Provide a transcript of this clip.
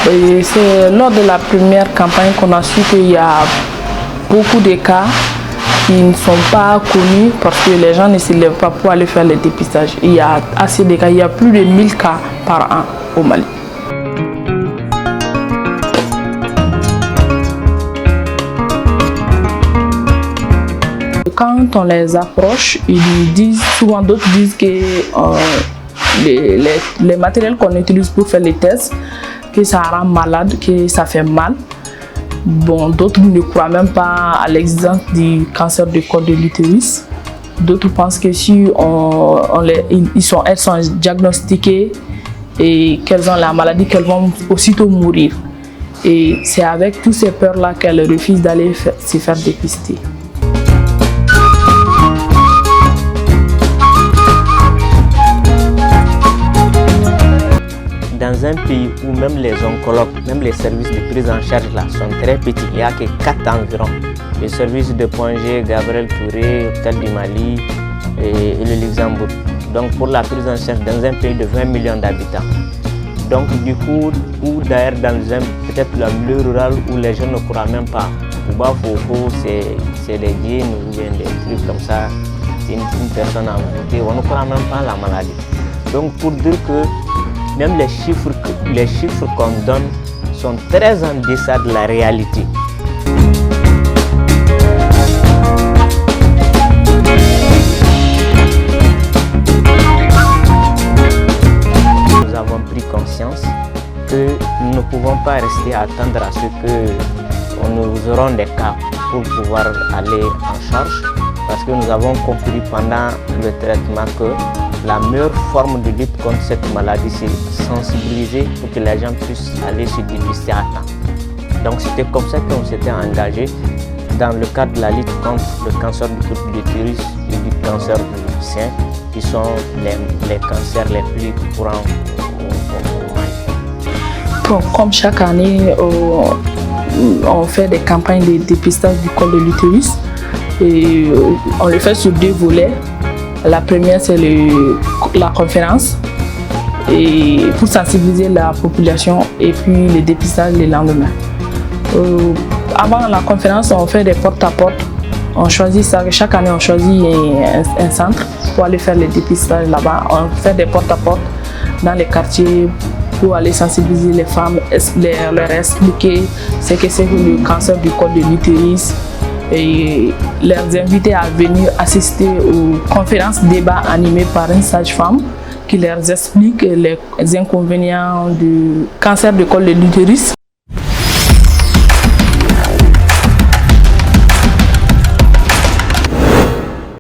Et c'est lors de la première campagne qu'on a su qu'il y a beaucoup de cas qui ne sont pas connus parce que les gens ne se lèvent pas pour aller faire le dépistage. Il y a assez de cas, il y a plus de 1000 cas par an au Mali. Quand on les approche, ils disent, souvent d'autres disent que les matériels qu'on utilise pour faire les tests, que ça rend malade, que ça fait mal. Bon, d'autres ne croient même pas à l'existence du cancer du col de l'utérus. D'autres pensent que si elles sont diagnostiquées et qu'elles ont la maladie, qu'elles vont aussitôt mourir. Et c'est avec toutes ces peurs-là qu'elles refusent d'aller se faire dépister. Dans un pays où même les oncologues, même les services de prise en charge là sont très petits, il n'y a que 4 environ. Le service de Pongé, Gabriel Touré, Hôpital du Mali et le Luxembourg. Donc pour la prise en charge dans un pays de 20 millions d'habitants. Donc du coup, ou d'ailleurs dans peut-être le milieu rural où les gens ne croient même pas. Ouba Fofo, c'est des djinns ou bien des trucs comme ça, une personne inventée, on ne croit même pas à la maladie. Donc pour dire que même les chiffres qu'on donne sont très en deçà de la réalité. Nous avons pris conscience que nous ne pouvons pas rester à attendre à ce que nous aurons des cas pour pouvoir aller en charge, parce que nous avons compris pendant le traitement que la meilleure forme de lutte contre cette maladie, c'est sensibiliser pour que les gens puissent aller se dépister à temps. Donc c'était comme ça qu'on s'était engagé dans le cadre de la lutte contre le cancer du col de l'utérus et du cancer du sein, qui sont les cancers les plus courants au Mali. Bon, comme chaque année, on fait des campagnes de dépistage du col de l'utérus et on le fait sur 2 volets. La première, c'est la conférence et pour sensibiliser la population, et puis le dépistage le lendemain. Avant la conférence, on fait des porte-à-porte. On choisit ça, chaque année on choisit un centre pour aller faire le dépistage là-bas. On fait des porte-à-porte dans les quartiers pour aller sensibiliser les femmes, leur expliquer ce que c'est que le cancer du col de l'utérus, et leur inviter à venir assister aux conférences débats animées par une sage-femme qui leur explique les inconvénients du cancer du col de l'utérus